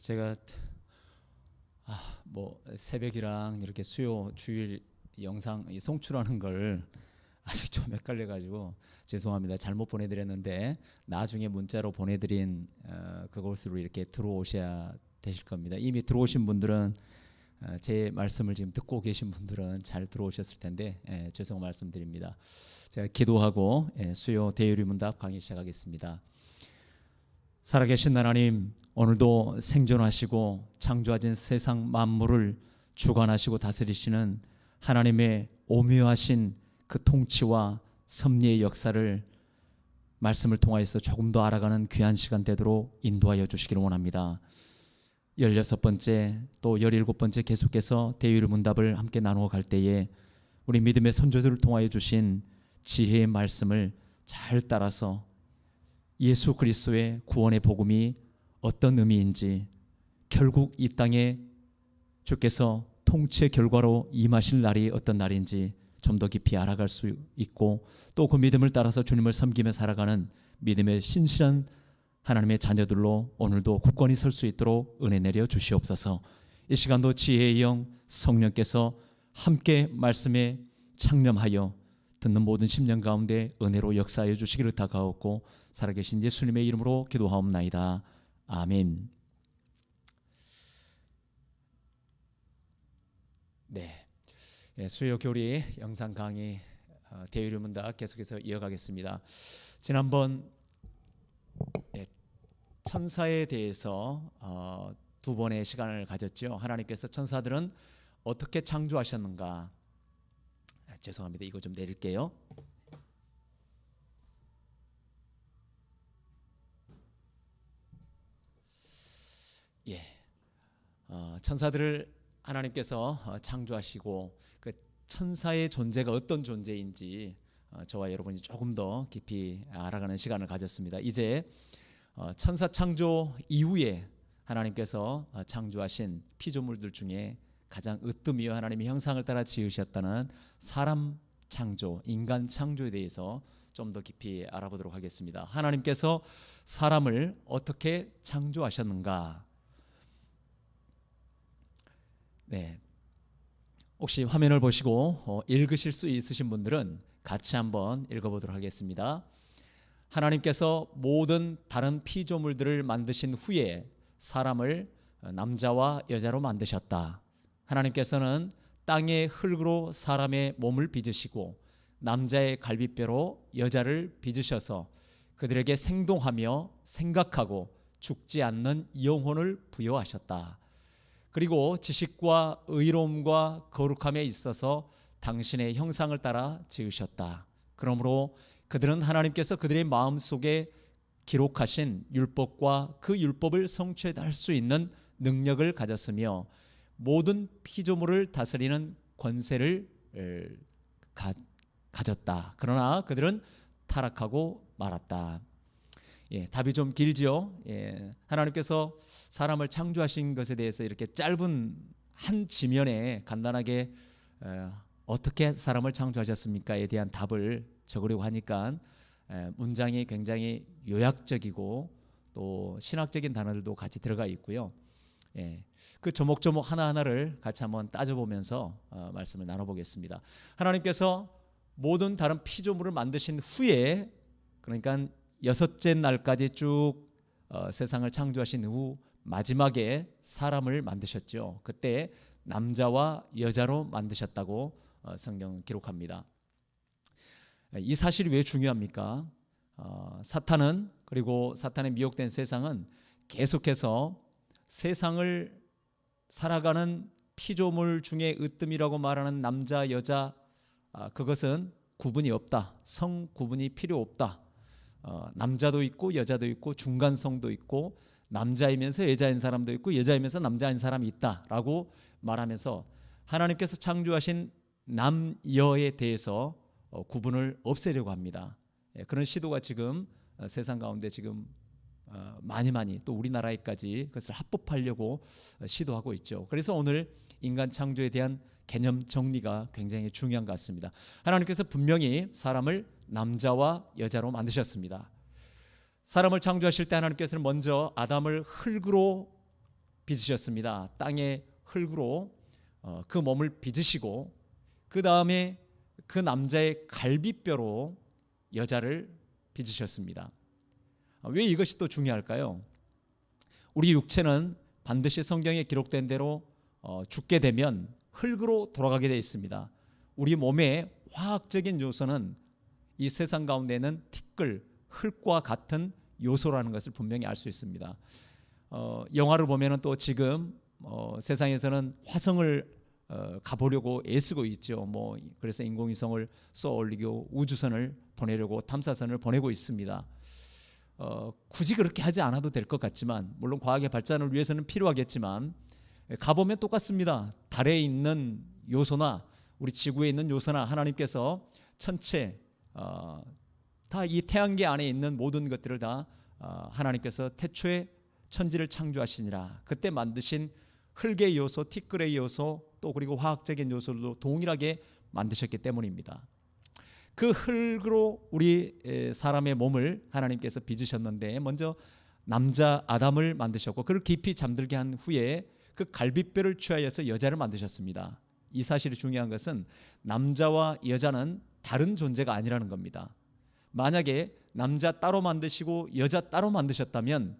제가 새벽이랑 이렇게 수요 주일 영상 송출하는 걸 아직 좀 헷갈려가지고 죄송합니다. 잘못 보내드렸는데 나중에 문자로 보내드린 그곳으로 이렇게 들어오셔야 되실 겁니다. 이미 들어오신 분들은 제 말씀을 지금 듣고 계신 분들은 잘 들어오셨을 텐데 죄송 말씀드립니다. 제가 기도하고 수요 대유리 문답 강의 시작하겠습니다. 살아계신 하나님, 오늘도 생존하시고 창조하신 세상 만물을 주관하시고 다스리시는 하나님의 오묘하신 그 통치와 섭리의 역사를 말씀을 통하여서 조금 더 알아가는 귀한 시간 되도록 인도하여 주시기를 원합니다. 16번째 또 17번째 계속해서 대유리 문답을 함께 나누어 갈 때에 우리 믿음의 선조들을 통하여 주신 지혜의 말씀을 잘 따라서 예수 그리스도의 구원의 복음이 어떤 의미인지, 결국 이 땅에 주께서 통치의 결과로 임하실 날이 어떤 날인지 좀 더 깊이 알아갈 수 있고, 또 그 믿음을 따라서 주님을 섬기며 살아가는 믿음의 신실한 하나님의 자녀들로 오늘도 굳건히 설 수 있도록 은혜 내려 주시옵소서. 이 시간도 지혜의 영 성령께서 함께 말씀에 창념하여 듣는 모든 심령 가운데 은혜로 역사하여 주시기를 다가오고 살아계신 예수님의 이름으로 기도하옵나이다. 아멘. 수요 교리 영상 강의 대유리 문답 계속해서 이어가겠습니다. 지난번 천사에 대해서 두 번의 시간을 가졌죠. 하나님께서 천사들은 어떻게 창조하셨는가? 죄송합니다. 이거 좀 내릴게요. 천사들을 하나님께서 창조하시고 그 천사의 존재가 어떤 존재인지 저와 여러분이 조금 더 깊이 알아가는 시간을 가졌습니다. 이제 천사 창조 이후에 하나님께서 창조하신 피조물들 중에 가장 으뜸이요 하나님의 형상을 따라 지으셨다는 사람 창조, 인간 창조에 대해서 좀 더 깊이 알아보도록 하겠습니다. 하나님께서 사람을 어떻게 창조하셨는가? 혹시 화면을 보시고 읽으실 수 있으신 분들은 같이 한번 읽어보도록 하겠습니다. 하나님께서 모든 다른 피조물들을 만드신 후에 사람을 남자와 여자로 만드셨다. 하나님께서는 땅의 흙으로 사람의 몸을 빚으시고 남자의 갈비뼈로 여자를 빚으셔서 그들에게 생동하며 생각하고 죽지 않는 영혼을 부여하셨다. 그리고 지식과 의로움과 거룩함에 있어서 당신의 형상을 따라 지으셨다. 그러므로 그들은 하나님께서 그들의 마음속에 기록하신 율법과 그 율법을 성취할 수 있는 능력을 가졌으며 모든 피조물을 다스리는 권세를 가졌다. 그러나 그들은 타락하고 말았다. 답이 좀 길죠. 하나님께서 사람을 창조하신 것에 대해서 이렇게 짧은 한 지면에 간단하게 어떻게 사람을 창조하셨습니까에 대한 답을 적으려고 하니까 문장이 굉장히 요약적이고 또 신학적인 단어들도 같이 들어가 있고요. 그 조목조목 하나하나를 같이 한번 따져보면서 말씀을 나눠보겠습니다. 하나님께서 모든 다른 피조물을 만드신 후에, 그러니까 여섯째 날까지 쭉 세상을 창조하신 후 마지막에 사람을 만드셨죠. 그때 남자와 여자로 만드셨다고 성경은 기록합니다. 이 사실이 왜 중요합니까? 사탄은, 그리고 사탄에 미혹된 세상은 계속해서 세상을 살아가는 피조물 중에 으뜸이라고 말하는 남자 여자, 그것은 구분이 없다. 성 구분이 필요 없다. 남자도 있고 여자도 있고 중간성도 있고 남자이면서 여자인 사람도 있고 여자이면서 남자인 사람이 있다라고 말하면서 하나님께서 창조하신 남여에 대해서 구분을 없애려고 합니다. 그런 시도가 지금 세상 가운데 지금 많이 또 우리나라에까지 그것을 합법하려고 시도하고 있죠. 그래서 오늘 인간 창조에 대한 개념 정리가 굉장히 중요한 것 같습니다. 하나님께서 분명히 사람을 남자와 여자로 만드셨습니다. 사람을 창조하실 때 하나님께서는 먼저 아담을 흙으로 빚으셨습니다. 땅의 흙으로 그 몸을 빚으시고 그 다음에 그 남자의 갈비뼈로 여자를 빚으셨습니다. 왜 이것이 또 중요할까요? 우리 육체는 반드시 성경에 기록된 대로 죽게 되면 흙으로 돌아가게 되어 있습니다. 우리 몸의 화학적인 요소는 이 세상 가운데는 티끌, 흙과 같은 요소라는 것을 분명히 알 수 있습니다. 영화를 보면은 또 지금 세상에서는 화성을 가보려고 애쓰고 있죠. 그래서 인공위성을 쏘아 올리고 우주선을 보내려고 탐사선을 보내고 있습니다. 굳이 그렇게 하지 않아도 될 것 같지만, 물론 과학의 발전을 위해서는 필요하겠지만, 가보면 똑같습니다. 달에 있는 요소나 우리 지구에 있는 요소나 하나님께서 천체 다 이 태양계 안에 있는 모든 것들을 다 하나님께서 태초에 천지를 창조하시니라. 그때 만드신 흙의 요소, 티끌의 요소, 또 그리고 화학적인 요소도 동일하게 만드셨기 때문입니다. 그 흙으로 우리 사람의 몸을 하나님께서 빚으셨는데, 먼저 남자 아담을 만드셨고 그를 깊이 잠들게 한 후에 그 갈비뼈를 취하여서 여자를 만드셨습니다. 이 사실이 중요한 것은 남자와 여자는 다른 존재가 아니라는 겁니다. 만약에 남자 따로 만드시고 여자 따로 만드셨다면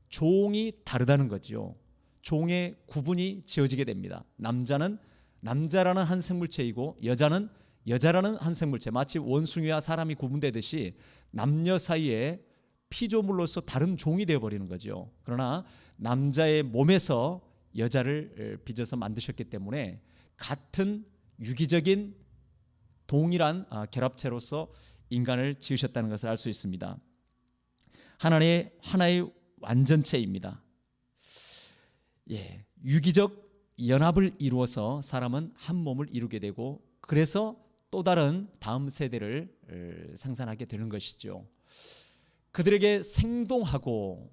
종이 다르다는 거죠. 종의 구분이 지어지게 됩니다. 남자는 남자라는 한 생물체이고 여자는 여자라는 한 생물체, 마치 원숭이와 사람이 구분되듯이 남녀 사이에 피조물로서 다른 종이 되어버리는 거죠. 그러나 남자의 몸에서 여자를 빚어서 만드셨기 때문에 같은 유기적인 동일한 결합체로서 인간을 지으셨다는 것을 알 수 있습니다. 하나의 완전체입니다. 유기적 연합을 이루어서 사람은 한 몸을 이루게 되고, 그래서 또 다른 다음 세대를 생산하게 되는 것이죠. 그들에게 생동하고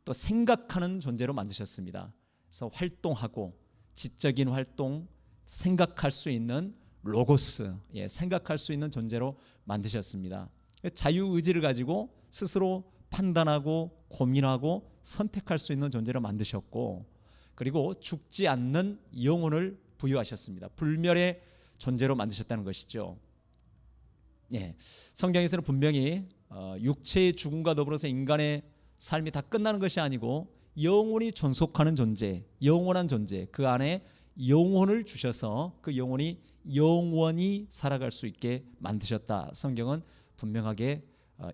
또 생각하는 존재로 만드셨습니다. 그래서 활동하고 지적인 활동, 생각할 수 있는 로고스, 생각할 수 있는 존재로 만드셨습니다. 자유의지를 가지고 스스로 판단하고 고민하고 선택할 수 있는 존재로 만드셨고, 그리고 죽지 않는 영혼을 부여하셨습니다. 불멸의 존재로 만드셨다는 것이죠. 성경에서는 분명히 육체의 죽음과 더불어서 인간의 삶이 다 끝나는 것이 아니고 영혼이 존속하는 존재, 영원한 존재, 그 안에 영혼을 주셔서 그 영혼이 영원히 살아갈 수 있게 만드셨다. 성경은 분명하게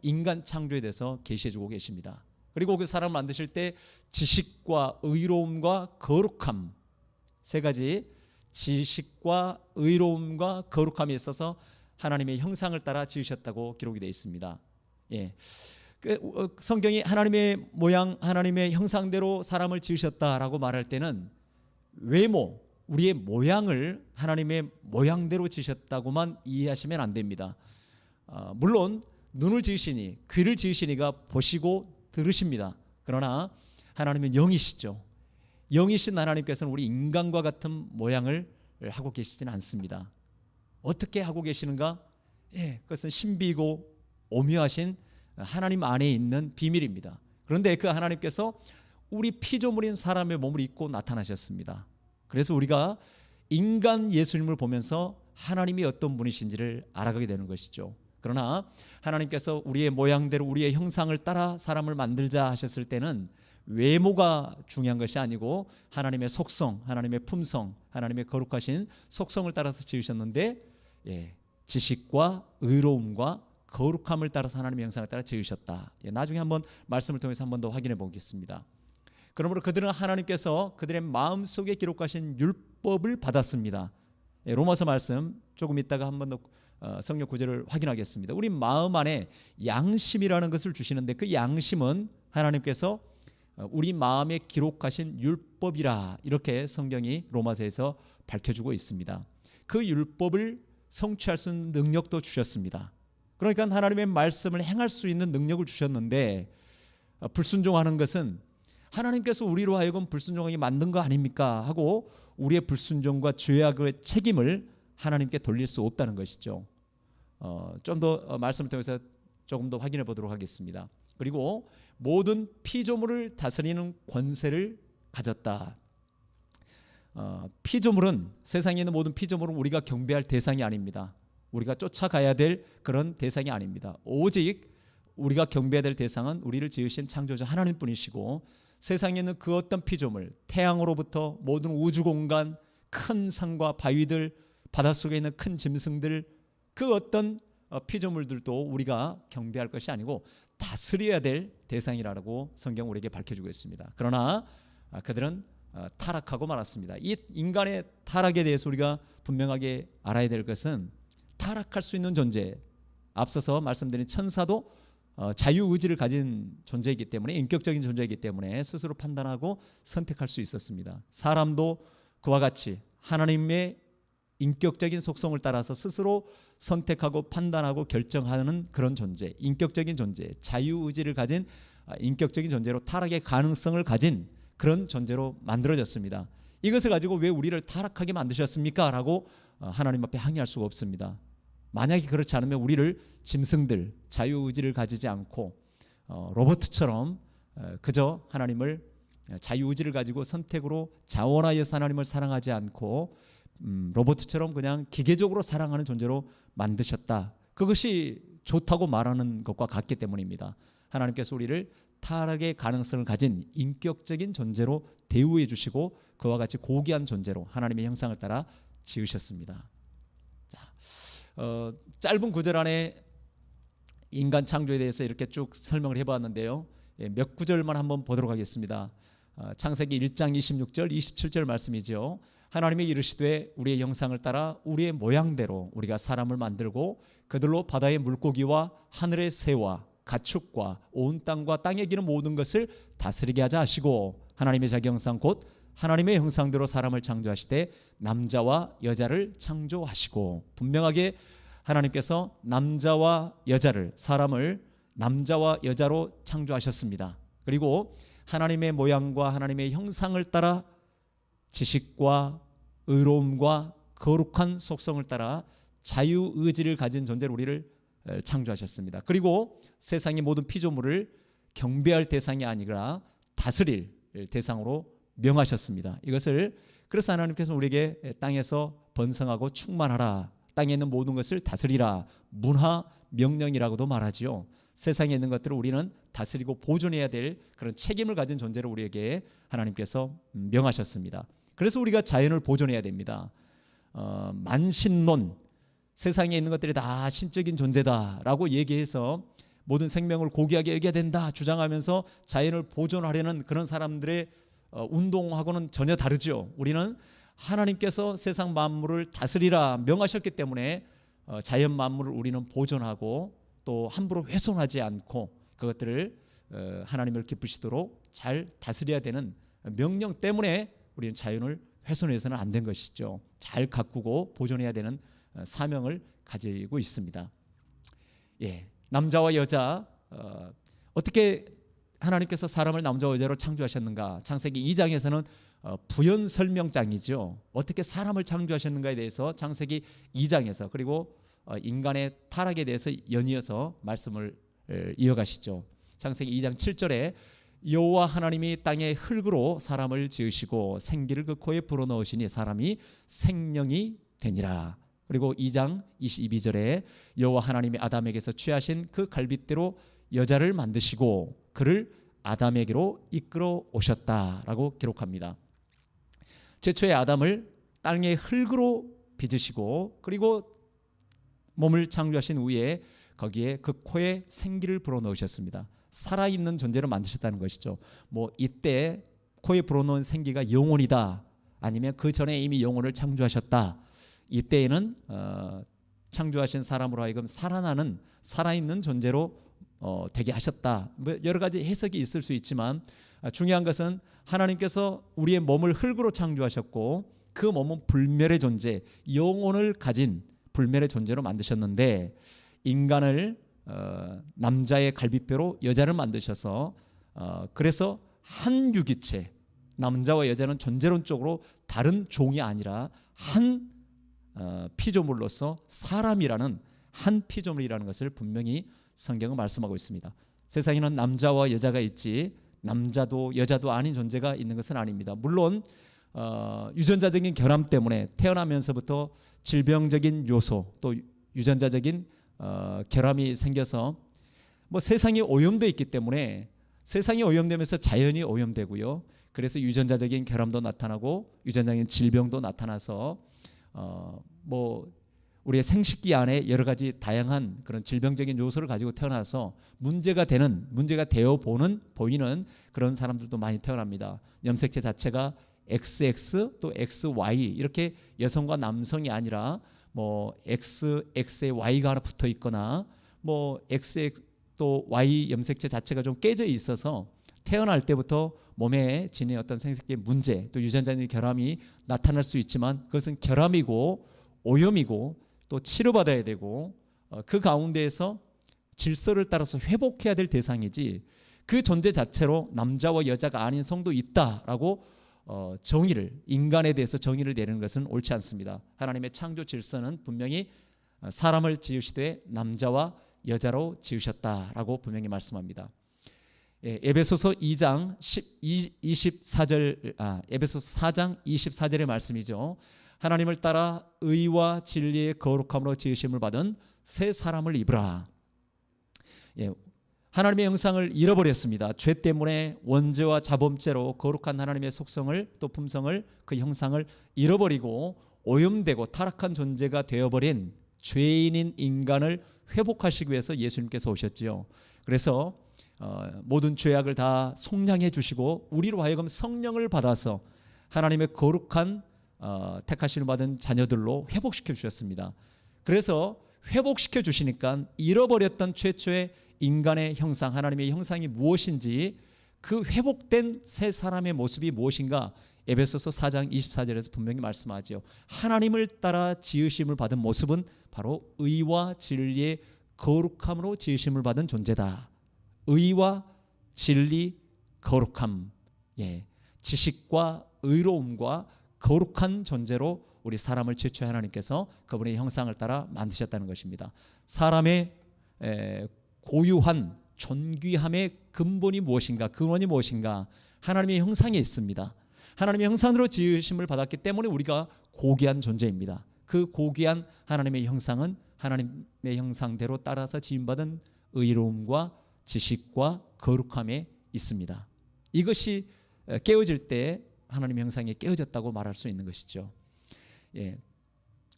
인간 창조에 대해서 계시해주고 계십니다. 그리고 그 사람을 만드실 때 지식과 의로움과 거룩함, 세 가지, 지식과 의로움과 거룩함에 있어서 하나님의 형상을 따라 지으셨다고 기록이 되어 있습니다. 성경이 하나님의 모양, 하나님의 형상대로 사람을 지으셨다라고 말할 때는 외모, 우리의 모양을 하나님의 모양대로 지으셨다고만 이해하시면 안 됩니다. 물론 눈을 지으시니, 귀를 지으시니가 보시고 들으십니다. 그러나 하나님은 영이시죠. 영이신 하나님께서는 우리 인간과 같은 모양을 하고 계시지는 않습니다. 어떻게 하고 계시는가? 그것은 신비고 오묘하신 하나님 안에 있는 비밀입니다. 그런데 그 하나님께서 우리 피조물인 사람의 몸을 입고 나타나셨습니다. 그래서 우리가 인간 예수님을 보면서 하나님이 어떤 분이신지를 알아가게 되는 것이죠. 그러나 하나님께서 우리의 모양대로 우리의 형상을 따라 사람을 만들자 하셨을 때는 외모가 중요한 것이 아니고 하나님의 속성, 하나님의 품성, 하나님의 거룩하신 속성을 따라서 지으셨는데, 지식과 의로움과 거룩함을 따라서 하나님의 형상을 따라 지으셨다. 나중에 한번 말씀을 통해서 한 번 더 확인해 보겠습니다. 그러므로 그들은 하나님께서 그들의 마음속에 기록하신 율법을 받았습니다. 로마서 말씀 조금 있다가 한 번 더 성경 구절을 확인하겠습니다. 우리 마음 안에 양심이라는 것을 주시는데, 그 양심은 하나님께서 우리 마음에 기록하신 율법이라, 이렇게 성경이 로마서에서 밝혀주고 있습니다. 그 율법을 성취할 수 있는 능력도 주셨습니다. 그러니까 하나님의 말씀을 행할 수 있는 능력을 주셨는데, 불순종하는 것은 하나님께서 우리로 하여금 불순종하게 만든 거 아닙니까? 하고 우리의 불순종과 죄악의 책임을 하나님께 돌릴 수 없다는 것이죠. 좀 더 말씀을 통해서 조금 더 확인해 보도록 하겠습니다. 그리고 모든 피조물을 다스리는 권세를 가졌다. 피조물은, 세상에 있는 모든 피조물은 우리가 경배할 대상이 아닙니다. 우리가 쫓아가야 될 그런 대상이 아닙니다. 오직 우리가 경배해야 될 대상은 우리를 지으신 창조자 하나님뿐이시고, 세상에 있는 그 어떤 피조물, 태양으로부터 모든 우주 공간, 큰 산과 바위들, 바닷속에 있는 큰 짐승들, 그 어떤 피조물들도 우리가 경배할 것이 아니고 다스려야 될 대상이라고 성경 우리에게 밝혀주고 있습니다. 그러나 그들은 타락하고 말았습니다. 이 인간의 타락에 대해서 우리가 분명하게 알아야 될 것은, 타락할 수 있는 존재, 앞서서 말씀드린 천사도 자유의지를 가진 존재이기 때문에, 인격적인 존재이기 때문에 스스로 판단하고 선택할 수 있었습니다. 사람도 그와 같이 하나님의 인격적인 속성을 따라서 스스로 선택하고 판단하고 결정하는 그런 존재, 인격적인 존재, 자유의지를 가진 인격적인 존재로 타락의 가능성을 가진 그런 존재로 만들어졌습니다. 이것을 가지고 왜 우리를 타락하게 만드셨습니까? 라고 하나님 앞에 항의할 수가 없습니다. 만약에 그렇지 않으면 우리를 짐승들, 자유의지를 가지지 않고 로봇처럼 그저 하나님을, 자유의지를 가지고 선택으로 자원하여서 하나님을 사랑하지 않고 로봇처럼 그냥 기계적으로 사랑하는 존재로 만드셨다. 그것이 좋다고 말하는 것과 같기 때문입니다. 하나님께서 우리를 타락의 가능성을 가진 인격적인 존재로 대우해 주시고, 그와 같이 고귀한 존재로 하나님의 형상을 따라 지으셨습니다. 짧은 구절 안에 인간 창조에 대해서 이렇게 쭉 설명을 해보았는데요. 몇 구절만 한번 보도록 하겠습니다. 창세기 1장 26절 27절 말씀이죠. 하나님이 이르시되 우리의 형상을 따라 우리의 모양대로 우리가 사람을 만들고 그들로 바다의 물고기와 하늘의 새와 가축과 온 땅과 땅에 기는 모든 것을 다스리게 하자 하시고, 하나님의 자기 형상 곧 하나님의 형상대로 사람을 창조하시되 남자와 여자를 창조하시고, 분명하게 하나님께서 남자와 여자를, 사람을 남자와 여자로 창조하셨습니다. 그리고 하나님의 모양과 하나님의 형상을 따라 지식과 의로움과 거룩한 속성을 따라 자유의지를 가진 존재로 우리를 창조하셨습니다. 그리고 세상의 모든 피조물을 경배할 대상이 아니라 다스릴 대상으로 명하셨습니다. 이것을, 그래서 하나님께서 우리에게 땅에서 번성하고 충만하라, 땅에 있는 모든 것을 다스리라, 문화 명령이라고도 말하지요. 세상에 있는 것들을 우리는 다스리고 보존해야 될 그런 책임을 가진 존재로 우리에게 하나님께서 명하셨습니다. 그래서 우리가 자연을 보존해야 됩니다. 만신론, 세상에 있는 것들이 다 신적인 존재다라고 얘기해서 모든 생명을 고귀하게 여겨야 된다 주장하면서 자연을 보존하려는 그런 사람들의 운동하고는 전혀 다르죠. 우리는 하나님께서 세상 만물을 다스리라 명하셨기 때문에 자연 만물을 우리는 보존하고 또 함부로 훼손하지 않고 그것들을 하나님을 기쁘시도록 잘 다스려야 되는 명령 때문에 우리는 자연을 훼손해서는 안 된 것이죠. 잘 가꾸고 보존해야 되는 사명을 가지고 있습니다. 남자와 여자, 어떻게 하나님께서 사람을 남자와 여자로 창조하셨는가? 창세기 2장에서는 부연 설명장이죠. 어떻게 사람을 창조하셨는가에 대해서 창세기 2장에서, 그리고 인간의 타락에 대해서 연이어서 말씀을 이어가시죠. 창세기 2장 7절에 여호와 하나님이 땅의 흙으로 사람을 지으시고 생기를 그 코에 불어넣으시니 사람이 생명이 되니라. 그리고 2장 22절에 여호와 하나님이 아담에게서 취하신 그 갈빗대로 여자를 만드시고 그를 아담에게로 이끌어 오셨다라고 기록합니다. 최초의 아담을 땅의 흙으로 빚으시고 그리고 몸을 창조하신 후에 거기에 그 코에 생기를 불어넣으셨습니다. 살아있는 존재로 만드셨다는 것이죠. 이때 코에 불어넣은 생기가 영혼이다, 아니면 그 전에 이미 영혼을 창조하셨다. 이때에는 창조하신 사람으로 하여금 살아나는 살아있는 존재로 되게 하셨다. 여러 가지 해석이 있을 수 있지만 중요한 것은 하나님께서 우리의 몸을 흙으로 창조하셨고 그 몸은 불멸의 존재, 영혼을 가진 불멸의 존재로 만드셨는데 인간을 남자의 갈빗뼈로 여자를 만드셔서 그래서 한 유기체, 남자와 여자는 존재론적으로 다른 종이 아니라 한 피조물로서 사람이라는 한 피조물이라는 것을 분명히 성경은 말씀하고 있습니다. 세상에는 남자와 여자가 있지 남자도 여자도 아닌 존재가 있는 것은 아닙니다. 물론 유전자적인 결함 때문에 태어나면서부터 질병적인 요소 또 유전자적인 결함이 생겨서 뭐 세상이 오염되어 있기 때문에 세상이 오염되면서 자연이 오염되고요. 그래서 유전자적인 결함도 나타나고 유전자적인 질병도 나타나서 뭐 우리의 생식기 안에 여러 가지 다양한 그런 질병적인 요소를 가지고 태어나서 문제가 되어 보이는 그런 사람들도 많이 태어납니다. 염색체 자체가 XX 또 XY 이렇게 여성과 남성이 아니라 뭐 XX에 Y가 하나 붙어 있거나 뭐 XX 또 Y 염색체 자체가 좀 깨져 있어서 태어날 때부터 몸에 지닌 어떤 생식기의 문제 또 유전자적인 결함이 나타날 수 있지만 그것은 결함이고 오염이고 또 치료받아야 되고 그 가운데에서 질서를 따라서 회복해야 될 대상이지 그 존재 자체로 남자와 여자가 아닌 성도 있다라고 인간에 대해서 정의를 내리는 것은 옳지 않습니다. 하나님의 창조 질서는 분명히 사람을 지으시되 남자와 여자로 지으셨다라고 분명히 말씀합니다. 에베소서 2장 24절 에베소서 4장 24절의 말씀이죠. 하나님을 따라 의와 진리의 거룩함으로 지으심을 받은 새 사람을 입으라. 하나님의 형상을 잃어버렸습니다. 죄 때문에 원죄와 자범죄로 거룩한 하나님의 속성을 또 품성을 그 형상을 잃어버리고 오염되고 타락한 존재가 되어버린 죄인인 인간을 회복하시기 위해서 예수님께서 오셨지요. 그래서 모든 죄악을 다 속량해 주시고 우리로 하여금 성령을 받아서 하나님의 거룩한 택하심을 받은 자녀들로 회복시켜 주셨습니다. 그래서 회복시켜 주시니까 잃어버렸던 최초의 인간의 형상, 하나님의 형상이 무엇인지 그 회복된 새 사람의 모습이 무엇인가 에베소서 4장 24절에서 분명히 말씀하지요. 하나님을 따라 지으심을 받은 모습은 바로 의와 진리의 거룩함으로 지으심을 받은 존재다. 의와 진리, 거룩함, 지식과 의로움과 거룩한 존재로 우리 사람을 최초의 하나님께서 그분의 형상을 따라 만드셨다는 것입니다. 사람의 고유한 존귀함의 근본이 무엇인가, 근원이 무엇인가? 하나님의 형상에 있습니다. 하나님의 형상으로 지으심을 받았기 때문에 우리가 고귀한 존재입니다. 그 고귀한 하나님의 형상은 하나님의 형상대로 따라서 지음받은 의로움과 지식과 거룩함에 있습니다. 이것이 깨어질 때 하나님의 형상이 깨어졌다고 말할 수 있는 것이죠.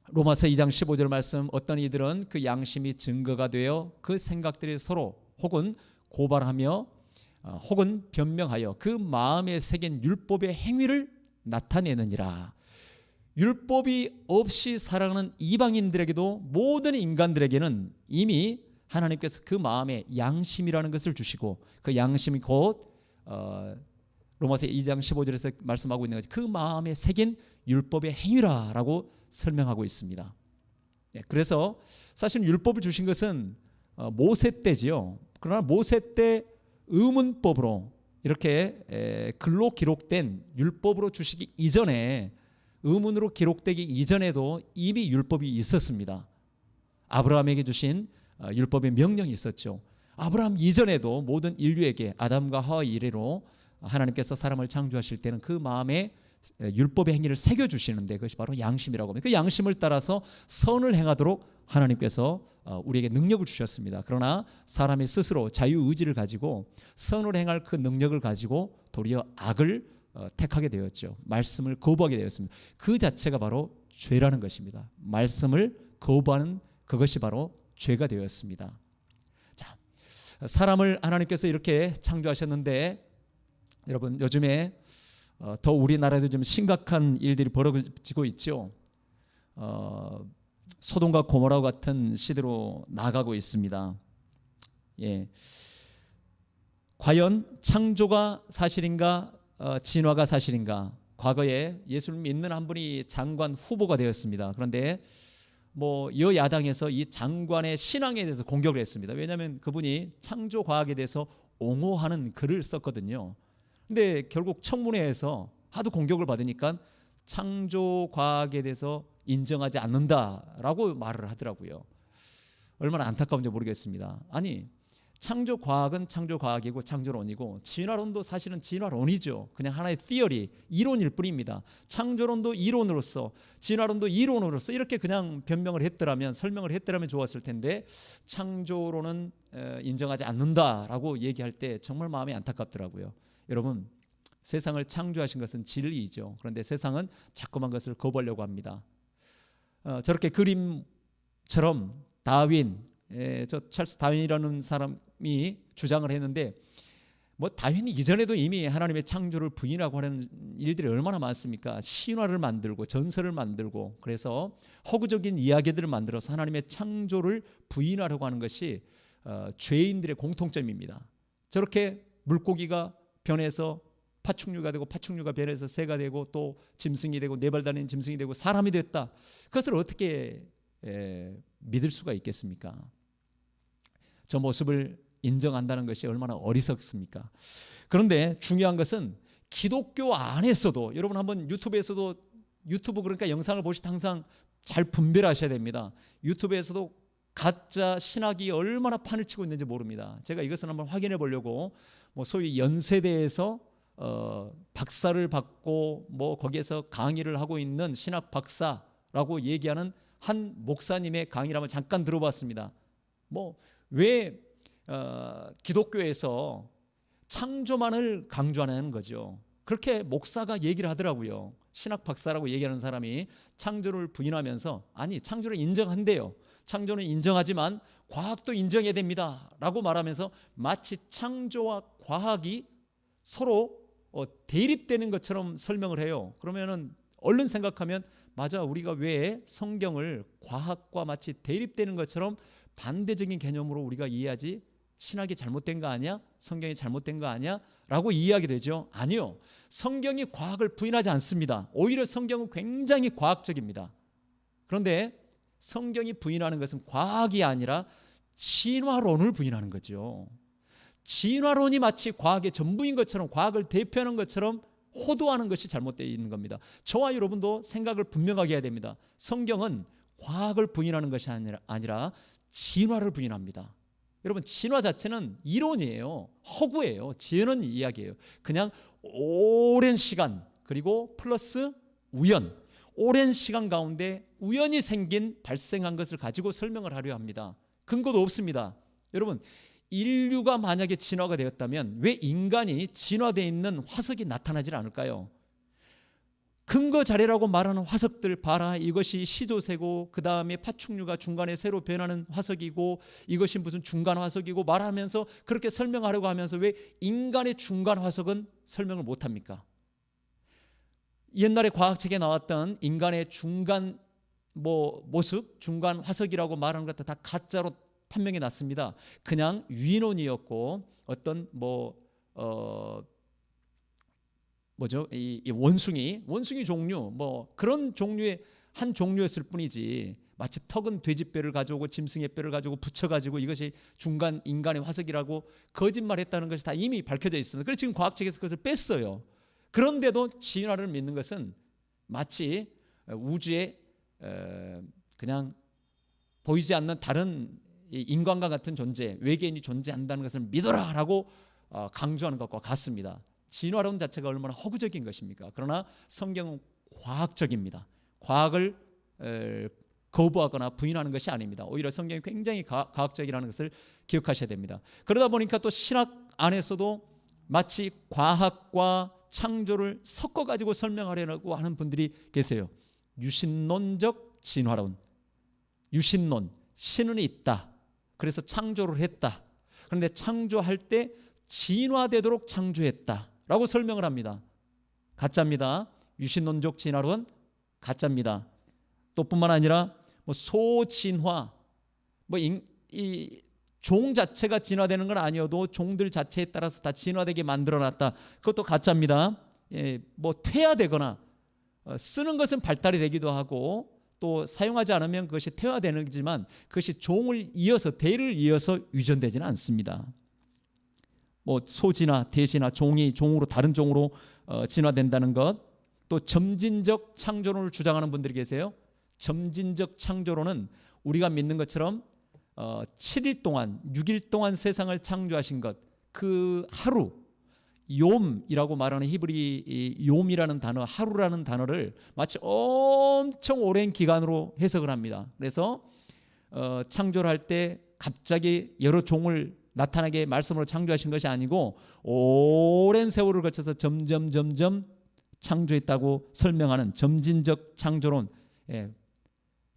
로마서 2장 15절 말씀, 어떤 이들은 그 양심이 증거가 되어 그 생각들이 서로 혹은 고발하며 혹은 변명하여 그 마음에 새긴 율법의 행위를 나타내느니라. 율법이 없이 살아가는 이방인들에게도 모든 인간들에게는 이미 하나님께서 그 마음에 양심이라는 것을 주시고 그 양심이 곧 로마서 2장 15절에서 말씀하고 있는 것이 그 마음에 새긴 율법의 행위라라고 설명하고 있습니다. 그래서 사실 율법을 주신 것은 모세 때지요. 그러나 모세 때 의문법으로 이렇게 글로 기록된 율법으로 주시기 이전에 의문으로 기록되기 이전에도 이미 율법이 있었습니다. 아브라함에게 주신 율법의 명령이 있었죠. 아브라함 이전에도 모든 인류에게 아담과 하와 이래로 하나님께서 사람을 창조하실 때는 그 마음에 율법의 행위를 새겨주시는데 그것이 바로 양심이라고 합니다. 그 양심을 따라서 선을 행하도록 하나님께서 우리에게 능력을 주셨습니다. 그러나 사람이 스스로 자유의지를 가지고 선을 행할 그 능력을 가지고 도리어 악을 택하게 되었죠. 말씀을 거부하게 되었습니다. 그 자체가 바로 죄라는 것입니다. 말씀을 거부하는 그것이 바로 죄가 되었습니다. 자, 사람을 하나님께서 이렇게 창조하셨는데 여러분 요즘에 더 우리나라에도 좀 심각한 일들이 벌어지고 있죠. 소돔과 고모라 같은 시대로 나가고 있습니다. 과연 창조가 사실인가 진화가 사실인가? 과거에 예수를 믿는 한 분이 장관 후보가 되었습니다. 그런데 뭐 여야당에서 이 장관의 신앙에 대해서 공격을 했습니다. 왜냐하면 그분이 창조 과학에 대해서 옹호하는 글을 썼거든요. 근데 결국 청문회에서 하도 공격을 받으니까 창조 과학에 대해서 인정하지 않는다라고 말을 하더라고요. 얼마나 안타까운지 모르겠습니다. 아니 창조 과학은 창조 과학이고 창조론이고, 진화론도 사실은 진화론이죠. 그냥 하나의 티어리, 이론일 뿐입니다. 창조론도 이론으로서, 진화론도 이론으로서 이렇게 그냥 변명을 했더라면, 설명을 했더라면 좋았을 텐데, 창조론은 인정하지 않는다라고 얘기할 때 정말 마음이 안타깝더라고요. 여러분, 세상을 창조하신 것은 진리이죠. 그런데 세상은 자꾸만 것을 거부하려고 합니다. 저렇게 그림처럼 다윈, 저 찰스 다윈이라는 사람이 주장을 했는데, 뭐 다윈이 이전에도 이미 하나님의 창조를 부인하고 하는 일들이 얼마나 많습니까? 신화를 만들고 전설을 만들고, 그래서 허구적인 이야기들을 만들어서 하나님의 창조를 부인하려고 하는 것이 죄인들의 공통점입니다. 저렇게 물고기가 변해서 파충류가 되고, 파충류가 변해서 새가 되고, 또 짐승이 되고, 네 발 달린 짐승이 되고, 사람이 됐다. 그것을 어떻게 믿을 수가 있겠습니까? 저 모습을 인정한다는 것이 얼마나 어리석습니까? 그런데 중요한 것은 기독교 안에서도, 여러분 한번 유튜브에서도, 유튜브 그러니까 영상을 보실 때 항상 잘 분별하셔야 됩니다. 유튜브에서도 가짜 신학이 얼마나 판을 치고 있는지 모릅니다. 제가 이것을 한번 확인해 보려고 뭐 소위 연세대에서 박사를 받고 뭐 거기에서 강의를 하고 있는 신학 박사라고 얘기하는 한 목사님의 강의를 한번 잠깐 들어봤습니다. 뭐 왜 기독교에서 창조만을 강조하는 거죠. 그렇게 목사가 얘기를 하더라고요. 신학 박사라고 얘기하는 사람이 창조를 부인하면서, 아니 창조를 인정한대요. 창조는 인정하지만 과학도 인정해야 됩니다 라고 말하면서 마치 창조와 과학이 서로 대립되는 것처럼 설명을 해요. 그러면은 얼른 생각하면, 맞아, 우리가 왜 성경을 과학과 마치 대립되는 것처럼 반대적인 개념으로 우리가 이해하지? 신학이 잘못된 거 아니야? 성경이 잘못된 거 아니야? 라고 이해하게 되죠. 아니요, 성경이 과학을 부인하지 않습니다. 오히려 성경은 굉장히 과학적입니다. 그런데 성경이 부인하는 것은 과학이 아니라 진화론을 부인하는 거죠. 진화론이 마치 과학의 전부인 것처럼, 과학을 대표하는 것처럼 호도하는 것이 잘못되어 있는 겁니다. 저와 여러분도 생각을 분명하게 해야 됩니다. 성경은 과학을 부인하는 것이 아니라 진화를 부인합니다. 여러분, 진화 자체는 이론이에요. 허구예요. 지어낸 이야기예요. 그냥 오랜 시간, 그리고 플러스 우연, 오랜 시간 가운데 우연히 발생한 것을 가지고 설명을 하려 합니다. 근거도 없습니다. 여러분, 인류가 만약에 진화가 되었다면 왜 인간이 진화되어 있는 화석이 나타나질 않을까요? 근거 자료라고 말하는 화석들 봐라, 이것이 시조새고, 그 다음에 파충류가 중간에 새로 변하는 화석이고, 이것이 무슨 중간 화석이고 말하면서 그렇게 설명하려고 하면서 왜 인간의 중간 화석은 설명을 못합니까? 옛날에 과학책에 나왔던 인간의 중간 모습, 중간 화석이라고 말하는 것도 다 가짜로 판명이 났습니다. 그냥 유인원이었고, 어떤 이 원숭이 종류, 그런 종류의 한 종류였을 뿐이지, 마치 턱은 돼지뼈를 가져오고 짐승의 뼈를 가지고 붙여가지고 이것이 중간 인간의 화석이라고 거짓말했다는 것이 다 이미 밝혀져 있습니다. 그래서 지금 과학책에서 그것을 뺐어요. 그런데도 진화를 믿는 것은 마치 우주에 그냥 보이지 않는 다른 인간과 같은 존재, 외계인이 존재한다는 것을 믿어라라고 강조하는 것과 같습니다. 진화론 자체가 얼마나 허구적인 것입니까? 그러나 성경은 과학적입니다. 과학을 거부하거나 부인하는 것이 아닙니다. 오히려 성경이 굉장히 과학적이라는 것을 기억하셔야 됩니다. 그러다 보니까 또 신학 안에서도 마치 과학과 창조를 섞어가지고 설명하려고 하는 분들이 계세요. 유신론적 진화론, 유신론, 신은 있다, 그래서 창조를 했다. 그런데 창조할 때 진화되도록 창조했다 라고 설명을 합니다. 가짜입니다. 유신론적 진화론 가짜입니다. 또 뿐만 아니라 소진화, 이 종 자체가 진화되는 건 아니어도 종들 자체에 따라서 다 진화되게 만들어놨다. 그것도 가짜입니다. 퇴화되거나 쓰는 것은 발달이 되기도 하고, 또 사용하지 않으면 그것이 퇴화되는 거지만 그것이 대를 이어서 유전되지는 않습니다. 소진화, 대진화, 종이 종으로 다른 종으로 진화된다는 것. 또 점진적 창조론을 주장하는 분들이 계세요. 점진적 창조론은 우리가 믿는 것처럼 7일 동안 6일 동안 세상을 창조하신 것, 그 하루 욤이라고 말하는 히브리 욤이라는 단어, 하루라는 단어를 마치 엄청 오랜 기간으로 해석을 합니다. 그래서 창조를 할 때 갑자기 여러 종을 나타나게 말씀으로 창조하신 것이 아니고 오랜 세월을 거쳐서 점점 창조했다고 설명하는 점진적 창조론.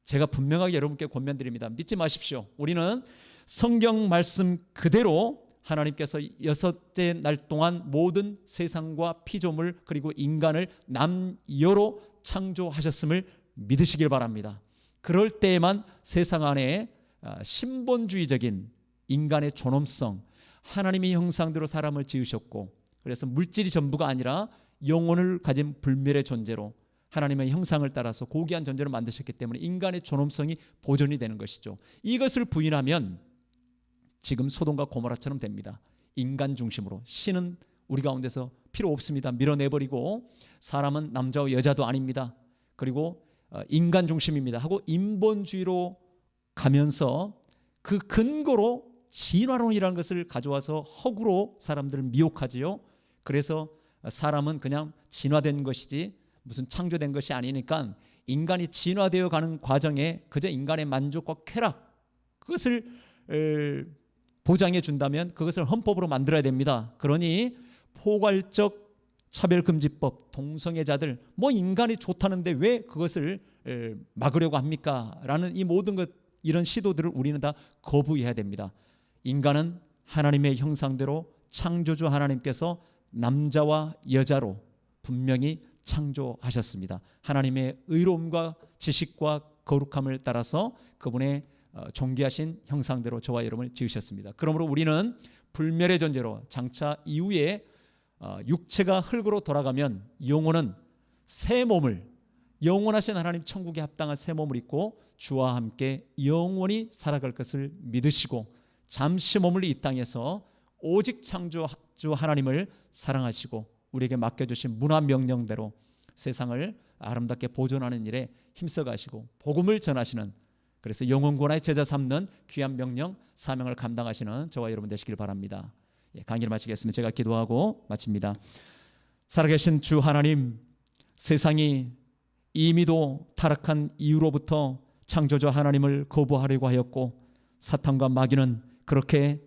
제가 분명하게 여러분께 권면드립니다. 믿지 마십시오. 우리는 성경 말씀 그대로 하나님께서 6째 날 동안 모든 세상과 피조물 그리고 인간을 남여로 창조하셨음을 믿으시길 바랍니다. 그럴 때에만 세상 안에 신본주의적인 인간의 존엄성, 하나님의 형상대로 사람을 지으셨고, 그래서 물질이 전부가 아니라 영혼을 가진 불멸의 존재로 하나님의 형상을 따라서 고귀한 존재를 만드셨기 때문에 인간의 존엄성이 보존이 되는 것이죠. 이것을 부인하면 지금 소돔과 고모라처럼 됩니다. 인간 중심으로, 신은 우리 가운데서 필요 없습니다. 밀어내버리고, 사람은 남자와 여자도 아닙니다. 그리고 인간 중심입니다 하고 인본주의로 가면서 그 근거로 진화론이라는 것을 가져와서 허구로 사람들을 미혹하지요. 그래서 사람은 그냥 진화된 것이지 무슨 창조된 것이 아니니까 인간이 진화되어 가는 과정에 그저 인간의 만족과 쾌락, 그것을 보장해 준다면 그것을 헌법으로 만들어야 됩니다. 그러니 포괄적 차별금지법, 동성애자들, 뭐 인간이 좋다는데 왜 그것을 막으려고 합니까? 라는 이 모든 것, 이런 시도들을 우리는 다 거부해야 됩니다. 인간은 하나님의 형상대로 창조주 하나님께서 남자와 여자로 분명히 창조하셨습니다. 하나님의 의로움과 지식과 거룩함을 따라서 그분의 존귀하신 형상대로 저와 여러분을 지으셨습니다. 그러므로 우리는 불멸의 존재로, 장차 이후에 육체가 흙으로 돌아가면 영혼은 새 몸을, 영원하신 하나님 천국에 합당한 새 몸을 입고 주와 함께 영원히 살아갈 것을 믿으시고, 잠시 머물리 이 땅에서 오직 창조주 하나님을 사랑하시고 우리에게 맡겨주신 문화 명령대로 세상을 아름답게 보존하는 일에 힘써 가시고 복음을 전하시는, 그래서 영혼권의 제자 삼는 귀한 명령 사명을 감당하시는 저와 여러분 되시길 바랍니다. 강의를 마치겠습니다. 제가 기도하고 마칩니다. 살아계신 주 하나님, 세상이 이미도 타락한 이후로부터 창조주 하나님을 거부하려고 하였고, 사탄과 마귀는 그렇게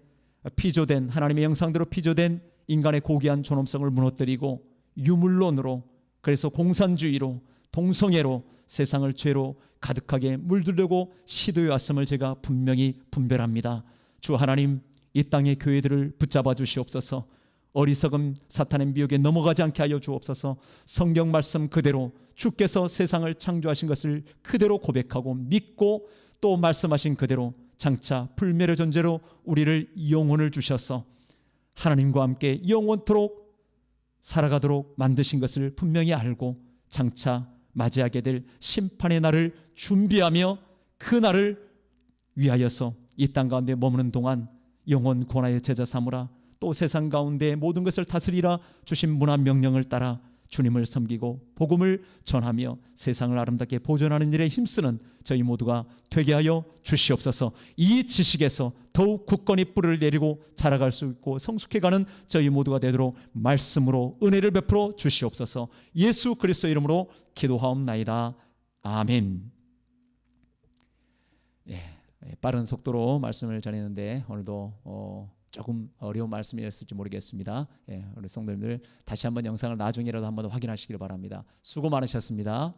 피조된, 하나님의 형상대로 피조된 인간의 고귀한 존엄성을 무너뜨리고 유물론으로, 그래서 공산주의로, 동성애로 세상을 죄로 가득하게 물들려고 시도해 왔음을 제가 분명히 분별합니다. 주 하나님, 이 땅의 교회들을 붙잡아 주시옵소서. 어리석음 사탄의 미혹에 넘어가지 않게 하여 주옵소서. 성경 말씀 그대로 주께서 세상을 창조하신 것을 그대로 고백하고 믿고, 또 말씀하신 그대로 장차 불멸의 존재로 우리를 영혼을 주셔서 하나님과 함께 영원토록 살아가도록 만드신 것을 분명히 알고, 장차 맞이하게 될 심판의 날을 준비하며 그 날을 위하여서 이 땅 가운데 머무는 동안 영혼 권하여 제자 삼으라, 또 세상 가운데 모든 것을 다스리라 주신 문화 명령을 따라 주님을 섬기고 복음을 전하며 세상을 아름답게 보존하는 일에 힘쓰는 저희 모두가 되게 하여 주시옵소서. 이 지식에서 더욱 굳건히 뿌리를 내리고 자라갈 수 있고 성숙해가는 저희 모두가 되도록 말씀으로 은혜를 베풀어 주시옵소서. 예수 그리스도 이름으로 기도하옵나이다. 아멘. 빠른 속도로 말씀을 전했는데 오늘도 조금 어려운 말씀이었을지 모르겠습니다. 우리 성도님들 다시 한번 영상을 나중에라도 한번 확인하시길 바랍니다. 수고 많으셨습니다.